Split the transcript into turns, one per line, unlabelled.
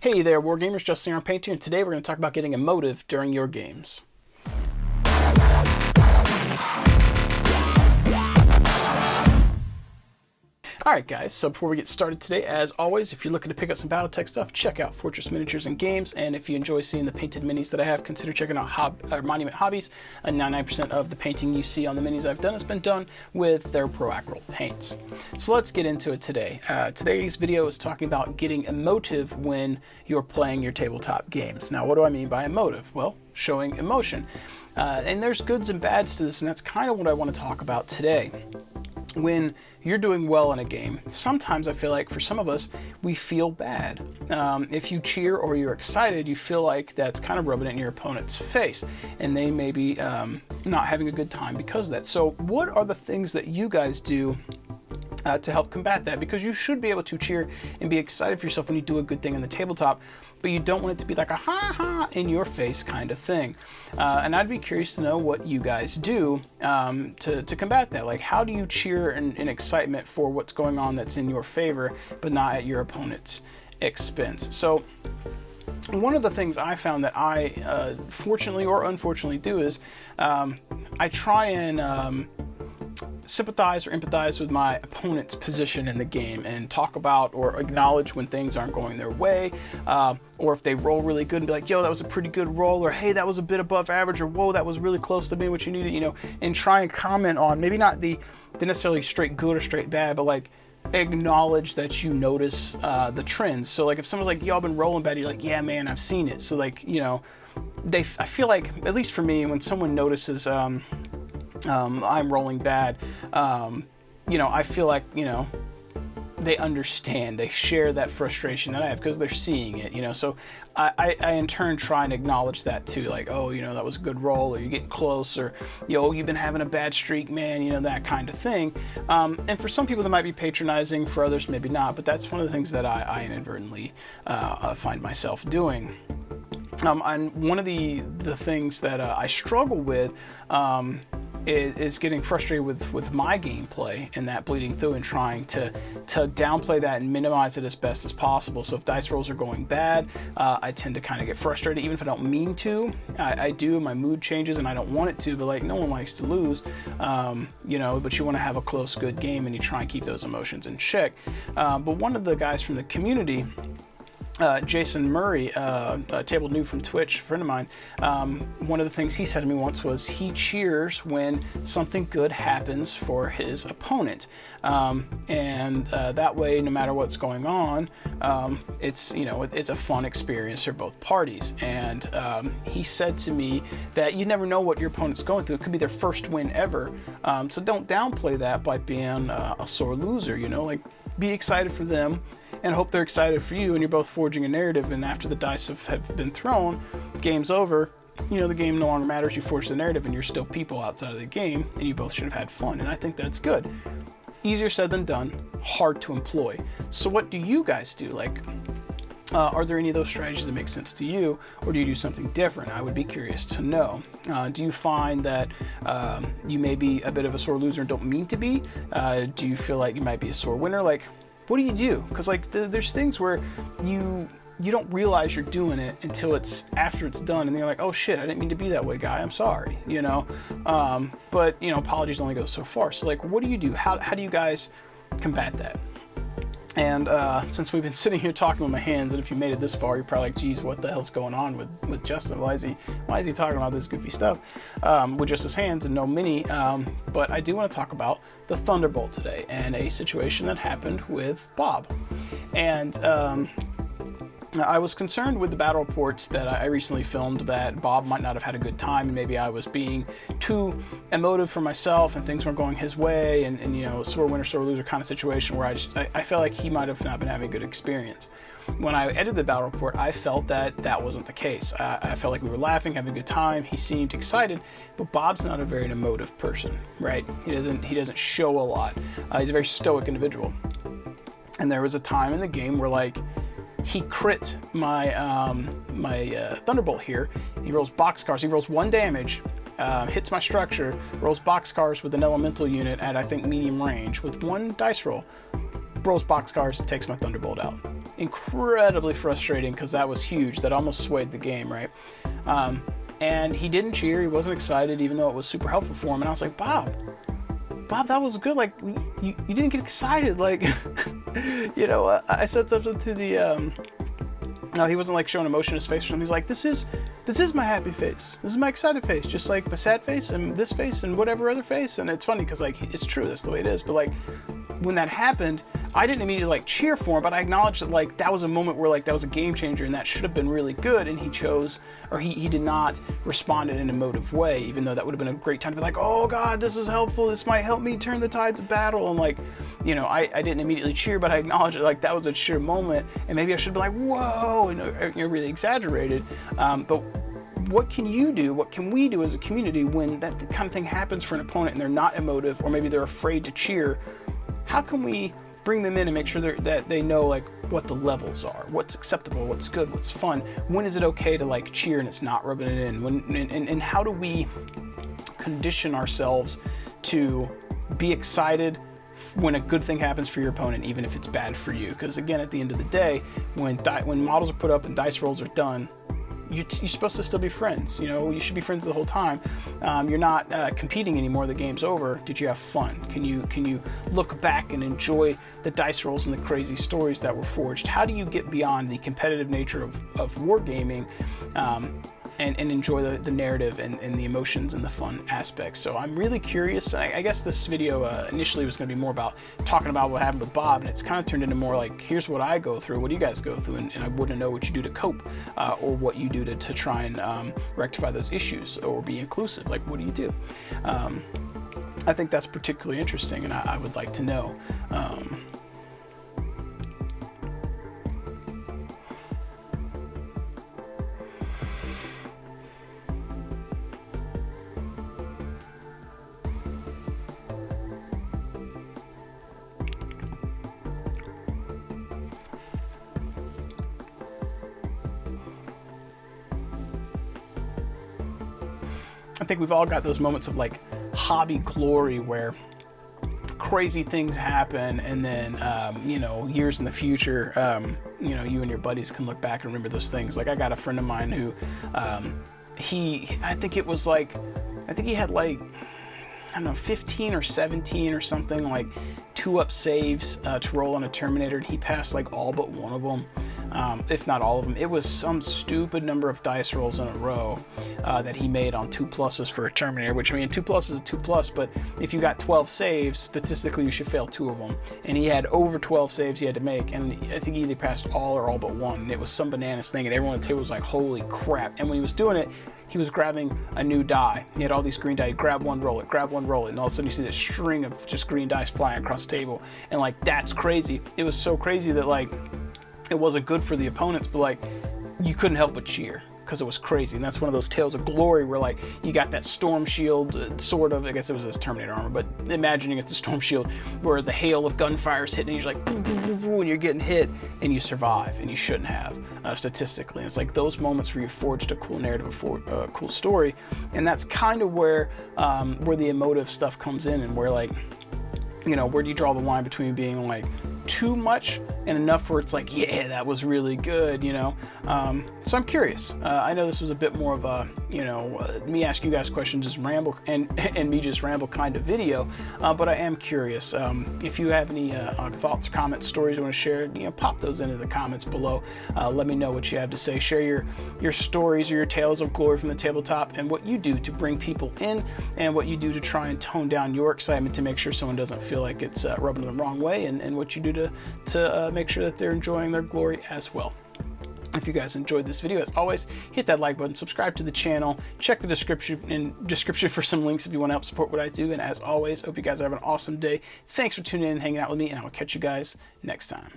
Hey there, Wargamers, Justin here on Paint here, and today we're going to talk about getting emotive during your games. Alright guys, so before we get started today, as always, if you're looking to pick up some Battletech stuff, check out Fortress Miniatures and Games, and if you enjoy seeing the painted minis that I have, consider checking out Monument Hobbies. 99% of the painting you see on the minis I've done has been done with their Pro Acrylic paints. So let's get into it today. Today's video is talking about getting emotive when you're playing your tabletop games. Now, what do I mean by emotive? Well, showing emotion. And there's goods and bads to this, and that's kind of what I want to talk about today. When you're doing well in a game, sometimes I feel like for some of us, we feel bad. If you cheer or you're excited, you feel like that's kind of rubbing it in your opponent's face, and they may be not having a good time because of that. So what are the things that you guys do to help combat that? Because you should be able to cheer and be excited for yourself when you do a good thing on the tabletop, but you don't want it to be like a ha-ha in your face kind of thing. And I'd be curious to know what you guys do to combat that. Like, how do you cheer in excitement for what's going on that's in your favor, but not at your opponent's expense? So one of the things I found that I fortunately or unfortunately do is I try and sympathize or empathize with my opponent's position in the game and talk about or acknowledge when things aren't going their way, or if they roll really good and be like, yo, that was a pretty good roll, or hey, that was a bit above average, or whoa, that was really close to being what you needed, you know, and try and comment on maybe not the necessarily straight good or straight bad, but like acknowledge that you notice the trends. So like if someone's like, yo, I've been rolling bad, you're like, yeah, man, I've seen it. So like, you know, I feel like, at least for me, when someone notices I'm rolling bad, you know, I feel like, you know, they understand, they share that frustration that I have because they're seeing it, you know. So I in turn try and acknowledge that too, like, oh, you know, that was a good roll, or you're getting close, or, yo, you've been having a bad streak, man, you know, that kind of thing. And for some people that might be patronizing, for others maybe not, but that's one of the things that I inadvertently find myself doing. And one of the things that I struggle with is getting frustrated with my gameplay and that bleeding through, and trying to downplay that and minimize it as best as possible. So if dice rolls are going bad, I tend to kind of get frustrated, even if I don't mean to. I do, my mood changes and I don't want it to, but like, no one likes to lose, you know, but you want to have a close, good game, and you try and keep those emotions in check. But one of the guys from the community, Jason Murray, Table New from Twitch, a friend of mine, one of the things he said to me once was he cheers when something good happens for his opponent, and that way, no matter what's going on, it's, you know, it's a fun experience for both parties. And he said to me that you never know what your opponent's going through. It could be their first win ever, so don't downplay that by being a sore loser, you know. Like, be excited for them and hope they're excited for you, and you're both forging a narrative, and after the dice have been thrown, game's over, you know, the game no longer matters, you forged the narrative, and you're still people outside of the game, and you both should have had fun, and I think that's good. Easier said than done, hard to employ. So what do you guys do? Like, are there any of those strategies that make sense to you, or do you do something different? I would be curious to know. Do you find that you may be a bit of a sore loser and don't mean to be? Do you feel like you might be a sore winner? Like, what do you do? Because like there's things where you don't realize you're doing it until it's after it's done, and then you're like, oh shit, I didn't mean to be that way, guy, I'm sorry, you know. But you know, apologies only go so far. So like, what do you do? How do you guys combat that? And since we've been sitting here talking with my hands, and if you made it this far, you're probably like, geez, what the hell's going on with Justin? Why is he talking about this goofy stuff with just his hands and no mini? But I do want to talk about the Thunderbolt today, and a situation that happened with Bob. And I was concerned with the battle reports that I recently filmed that Bob might not have had a good time, and maybe I was being too emotive for myself and things weren't going his way, and you know, sore winner, sore loser kind of situation where I felt like he might have not been having a good experience. When I edited the battle report, I felt that wasn't the case. I felt like we were laughing, having a good time. He seemed excited, but Bob's not a very emotive person, right? He doesn't show a lot. He's a very stoic individual. And there was a time in the game where like, he crit my Thunderbolt here. He rolls boxcars. He rolls 1 damage, hits my structure, rolls boxcars with an elemental unit at, I think, medium range with 1 dice roll. Rolls boxcars, takes my Thunderbolt out. incredibly frustrating because that was huge. That almost swayed the game, right? And he didn't cheer. He wasn't excited, even though it was super helpful for him. And I was like, Bob, that was good. Like, you didn't get excited. Like, you know, I said something to the, no, he wasn't like showing emotion in his face or something. He's like, this is my happy face. This is my excited face. Just like my sad face and this face and whatever other face. And it's funny because, like, it's true. That's the way it is. But, like, when that happened, I didn't immediately, like, cheer for him, but I acknowledged that, like, that was a moment where, like, that was a game changer and that should have been really good. And he chose, or he did not respond in an emotive way, even though that would have been a great time to be like, oh God, this is helpful. This might help me turn the tides of battle. And, like, you know, I didn't immediately cheer, but I acknowledged that, like, that was a cheer moment. And maybe I should be like, whoa, and, you know, really exaggerated. But what can you do? What can we do as a community when that kind of thing happens for an opponent and they're not emotive, or maybe they're afraid to cheer? How can we bring them in and make sure that they know, like, what the levels are, what's acceptable, what's good, what's fun? When is it okay to, like, cheer and it's not rubbing it in? And how do we condition ourselves to be excited when a good thing happens for your opponent, even if it's bad for you? Because again, at the end of the day, when models are put up and dice rolls are done, you're supposed to still be friends. You know, you should be friends the whole time. You're not competing anymore. The game's over. Did you have fun? Can you look back and enjoy the dice rolls and the crazy stories that were forged? How do you get beyond the competitive nature of wargaming and enjoy the narrative and the emotions and the fun aspects? So I'm really curious. I guess this video initially was going to be more about talking about what happened with Bob, and it's kind of turned into more like, here's what I go through, what do you guys go through, and I wouldn't know what you do to cope, or what you do to try and rectify those issues or be inclusive. Like, what do you do? I think that's particularly interesting, and I would like to know. I think we've all got those moments of, like, hobby glory where crazy things happen, and then you know, years in the future, you know, you and your buddies can look back and remember those things. Like, I got a friend of mine who I think he had, like, I don't know, 15 or 17 or something, like 2-up saves to roll on a Terminator, and he passed, like, all but one of them, if not all of them. It was some stupid number of dice rolls in a row that he made on 2+s for a Terminator, which, I mean, 2+ is a 2+, but if you got 12 saves, statistically you should fail 2 of them. And he had over 12 saves he had to make, and I think he either passed all or all but one, and it was some bananas thing, and everyone at the table was like, holy crap. And when he was doing it, he was grabbing a new die. He had all these green die. He'd grab one, roll it, grab one, roll it, and all of a sudden you see this string of just green dice flying across the table. And, like, that's crazy. It was so crazy that, like, it wasn't good for the opponents, but, like, you couldn't help but cheer because it was crazy. And that's one of those tales of glory where, like, you got that storm shield, sort of, I guess it was his Terminator armor, but imagining it's the storm shield where the hail of gunfire is hitting and you're like, boo, boo, boo, boo, and you're getting hit and you survive, and you shouldn't have, statistically. And it's like those moments where you forged a cool narrative, a cool story. And that's kind of where the emotive stuff comes in, and where, like, you know, where do you draw the line between being, like, too much and enough where it's like, yeah, that was really good, you know? So I'm curious. I know this was a bit more of a, you know, me ask you guys questions, just ramble, and me just ramble kind of video, but I am curious. If you have any thoughts, comments, stories you want to share, you know, pop those into the comments below. Let me know what you have to say. Share your stories or your tales of glory from the tabletop, and what you do to bring people in, and what you do to try and tone down your excitement to make sure someone doesn't feel like it's rubbing them the wrong way, and what you do to make sure that they're enjoying their glory as well. If you guys enjoyed this video, as always, hit that like button, subscribe to the channel, check the description for some links if you want to help support what I do. And as always, hope you guys are having an awesome day. Thanks for tuning in and hanging out with me, and I will catch you guys next time.